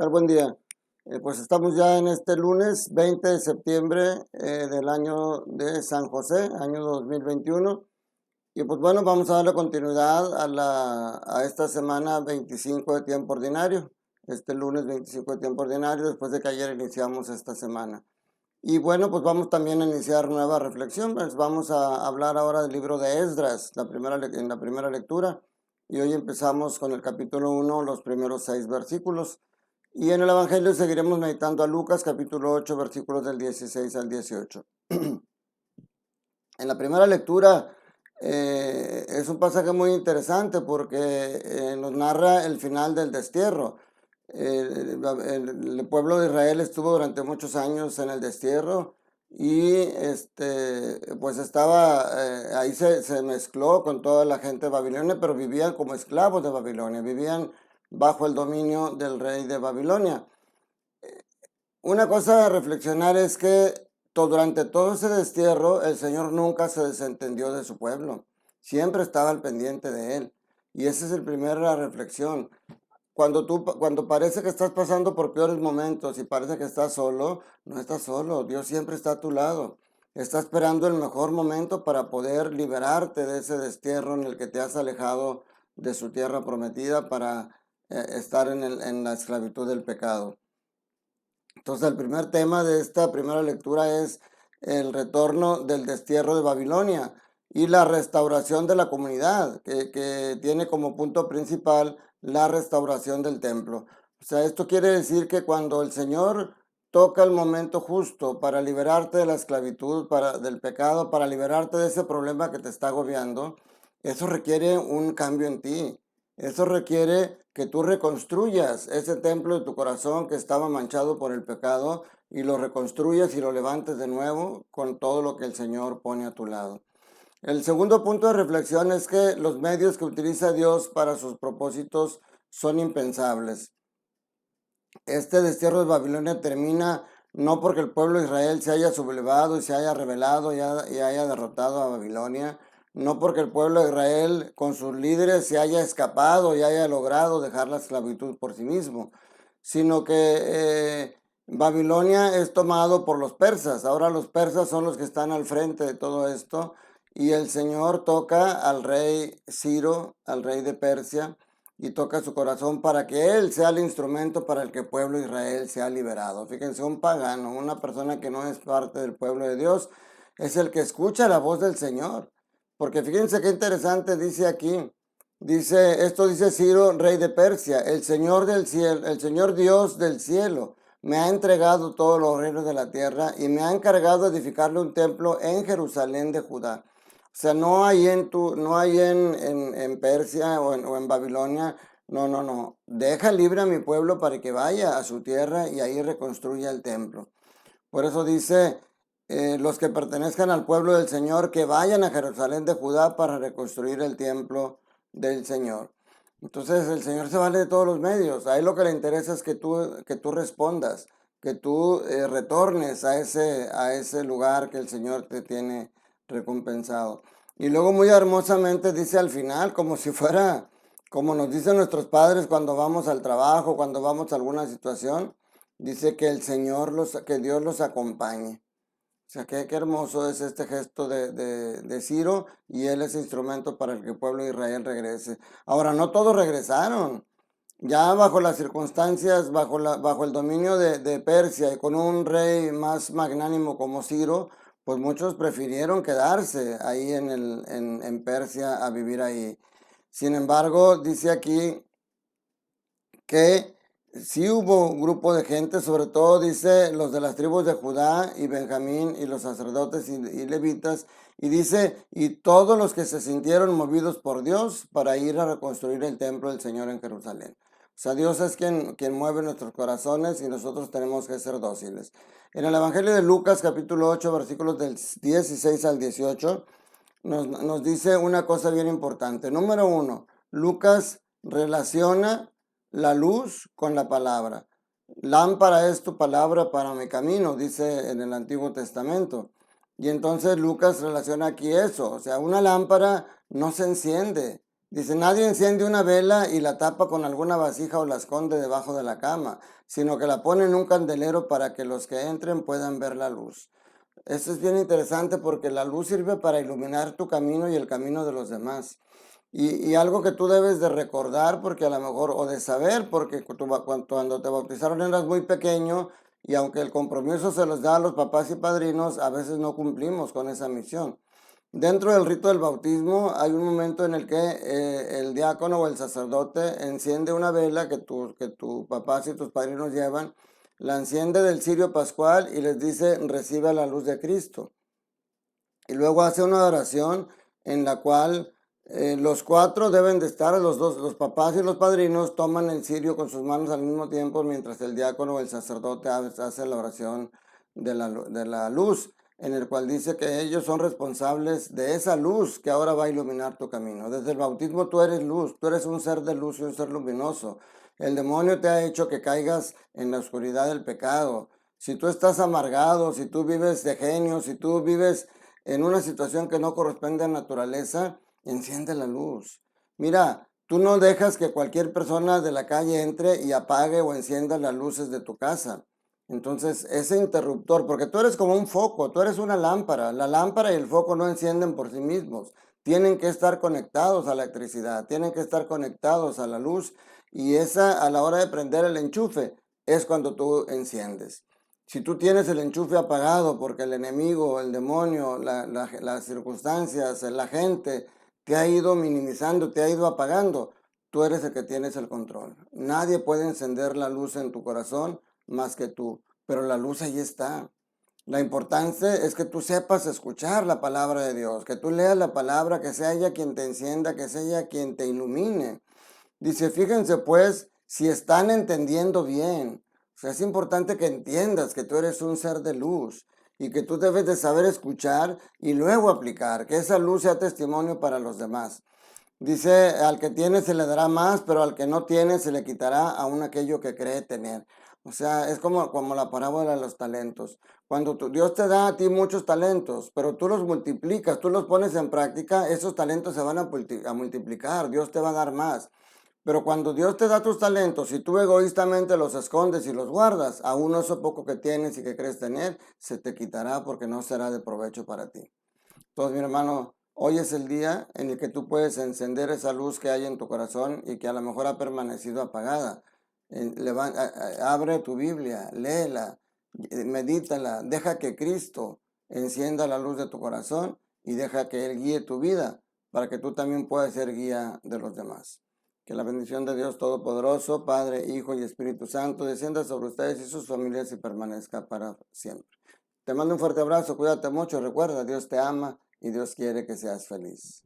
tal? Buen día. Pues estamos ya en este lunes 20 de septiembre del año de San José, año 2021. Y pues bueno, vamos a darle continuidad a esta semana 25 de tiempo ordinario. Este lunes 25 de tiempo ordinario, después de que ayer iniciamos esta semana. Y bueno, pues vamos también a iniciar nueva reflexión. Pues vamos a hablar ahora del libro de Esdras, en la primera lectura. Y hoy empezamos con el capítulo 1, los primeros 6 versículos. Y en el Evangelio seguiremos meditando a Lucas capítulo 8, versículos del 16 al 18. En la primera lectura es un pasaje muy interesante porque nos narra el final del destierro. El pueblo de Israel estuvo durante muchos años en el destierro y pues estaba, ahí se mezcló con toda la gente de Babilonia, pero vivían como esclavos de Babilonia, vivían bajo el dominio del rey de Babilonia. Una cosa a reflexionar es que durante todo ese destierro el Señor nunca se desentendió de su pueblo, siempre estaba al pendiente de él. Y esa es la primera reflexión. Cuando parece que estás pasando por peores momentos y parece que estás solo, no estás solo, Dios siempre está a tu lado. Está esperando el mejor momento para poder liberarte de ese destierro en el que te has alejado de su tierra prometida para estar en la esclavitud del pecado. Entonces, el primer tema de esta primera lectura es el retorno del destierro de Babilonia y la restauración de la comunidad, que tiene como punto principal la restauración del templo. O sea, esto quiere decir que cuando el Señor toca el momento justo para liberarte de la esclavitud, del pecado, para liberarte de ese problema que te está agobiando, eso requiere un cambio en ti. Eso requiere que tú reconstruyas ese templo de tu corazón que estaba manchado por el pecado y lo reconstruyas y lo levantes de nuevo con todo lo que el Señor pone a tu lado. El segundo punto de reflexión es que los medios que utiliza Dios para sus propósitos son impensables. Este destierro de Babilonia termina no porque el pueblo de Israel se haya sublevado y se haya rebelado y haya derrotado a Babilonia, no porque el pueblo de Israel con sus líderes se haya escapado y haya logrado dejar la esclavitud por sí mismo, sino que Babilonia es tomado por los persas. Ahora los persas son los que están al frente de todo esto y el Señor toca al rey Ciro, al rey de Persia, y toca su corazón para que él sea el instrumento para el que el pueblo de Israel sea liberado. Fíjense, un pagano, una persona que no es parte del pueblo de Dios, es el que escucha la voz del Señor. Porque fíjense qué interesante dice aquí. Esto dice Ciro, rey de Persia, el Señor del cielo, el Señor Dios del cielo, me ha entregado todos los reinos de la tierra y me ha encargado de edificarle un templo en Jerusalén de Judá. O sea, no hay en Persia o en Babilonia, no. Deja libre a mi pueblo para que vaya a su tierra y ahí reconstruya el templo. Por eso dice, los que pertenezcan al pueblo del Señor, que vayan a Jerusalén de Judá para reconstruir el templo del Señor. Entonces el Señor se vale de todos los medios. A él lo que le interesa es que tú respondas, que tú retornes a ese lugar que el Señor te tiene recompensado. Y luego muy hermosamente dice al final, como si fuera, como nos dicen nuestros padres cuando vamos al trabajo, cuando vamos a alguna situación, dice que que Dios los acompañe. O sea, qué hermoso es este gesto de Ciro, y él es instrumento para el que el pueblo de Israel regrese. Ahora, no todos regresaron. Ya bajo las circunstancias, bajo el dominio de Persia y con un rey más magnánimo como Ciro, pues muchos prefirieron quedarse ahí en Persia a vivir ahí. Sin embargo, dice aquí que sí hubo un grupo de gente, sobre todo dice los de las tribus de Judá y Benjamín y los sacerdotes y levitas, y dice, y todos los que se sintieron movidos por Dios para ir a reconstruir el templo del Señor en Jerusalén. O sea, Dios es quien mueve nuestros corazones y nosotros tenemos que ser dóciles. En el Evangelio de Lucas, capítulo 8, versículos del 16 al 18, nos dice una cosa bien importante. Número 1, Lucas relaciona la luz con la palabra. Lámpara es tu palabra para mi camino, dice en el Antiguo Testamento. Y entonces Lucas relaciona aquí eso. O sea, una lámpara no se enciende, Dice, nadie enciende una vela y la tapa con alguna vasija o la esconde debajo de la cama, sino que la pone en un candelero para que los que entren puedan ver la luz. Esto es bien interesante porque la luz sirve para iluminar tu camino y el camino de los demás. Y algo que tú debes de recordar, porque a lo mejor, o de saber, porque cuando te bautizaron eras muy pequeño y aunque el compromiso se los da a los papás y padrinos, a veces no cumplimos con esa misión. Dentro del rito del bautismo hay un momento en el que el diácono o el sacerdote enciende una vela que tus papás y tus padrinos llevan, la enciende del cirio pascual y les dice, recibe la luz de Cristo. Y luego hace una oración en la cual los cuatro deben de estar, los papás y los padrinos toman el cirio con sus manos al mismo tiempo mientras el diácono o el sacerdote hace la oración de la luz, en el cual dice que ellos son responsables de esa luz que ahora va a iluminar tu camino. Desde el bautismo tú eres luz, tú eres un ser de luz y un ser luminoso. El demonio te ha hecho que caigas en la oscuridad del pecado. Si tú estás amargado, si tú vives de genio, si tú vives en una situación que no corresponde a naturaleza, enciende la luz. Mira, tú no dejas que cualquier persona de la calle entre y apague o encienda las luces de tu casa. Entonces, ese interruptor, porque tú eres como un foco, tú eres una lámpara. La lámpara y el foco no encienden por sí mismos. Tienen que estar conectados a la electricidad, tienen que estar conectados a la luz y esa a la hora de prender el enchufe es cuando tú enciendes. Si tú tienes el enchufe apagado porque el enemigo, el demonio, las circunstancias, la gente te ha ido minimizando, te ha ido apagando, tú eres el que tienes el control. Nadie puede encender la luz en tu corazón más que tú, pero la luz ahí está. La importancia es que tú sepas escuchar la palabra de Dios, que tú leas la palabra, que sea ella quien te encienda, que sea ella quien te ilumine. Dice, fíjense pues si están entendiendo bien. O sea, es importante que entiendas que tú eres un ser de luz y que tú debes de saber escuchar y luego aplicar, que esa luz sea testimonio para los demás. Dice, al que tiene se le dará más, pero al que no tiene se le quitará aún aquello que cree tener. O sea, es como la parábola de los talentos. Cuando Dios te da a ti muchos talentos, pero tú los multiplicas, tú los pones en práctica, esos talentos se van a multiplicar, Dios te va a dar más. Pero cuando Dios te da tus talentos y tú egoístamente los escondes y los guardas, aún eso poco que tienes y que crees tener, se te quitará porque no será de provecho para ti. Entonces, mi hermano, hoy es el día en el que tú puedes encender esa luz que hay en tu corazón y que a lo mejor ha permanecido apagada. Abre tu Biblia, léela, medítala, deja que Cristo encienda la luz de tu corazón y deja que Él guíe tu vida para que tú también puedas ser guía de los demás. Que la bendición de Dios Todopoderoso, Padre, Hijo y Espíritu Santo, descienda sobre ustedes y sus familias y permanezca para siempre. Te mando un fuerte abrazo, cuídate mucho, recuerda, Dios te ama y Dios quiere que seas feliz.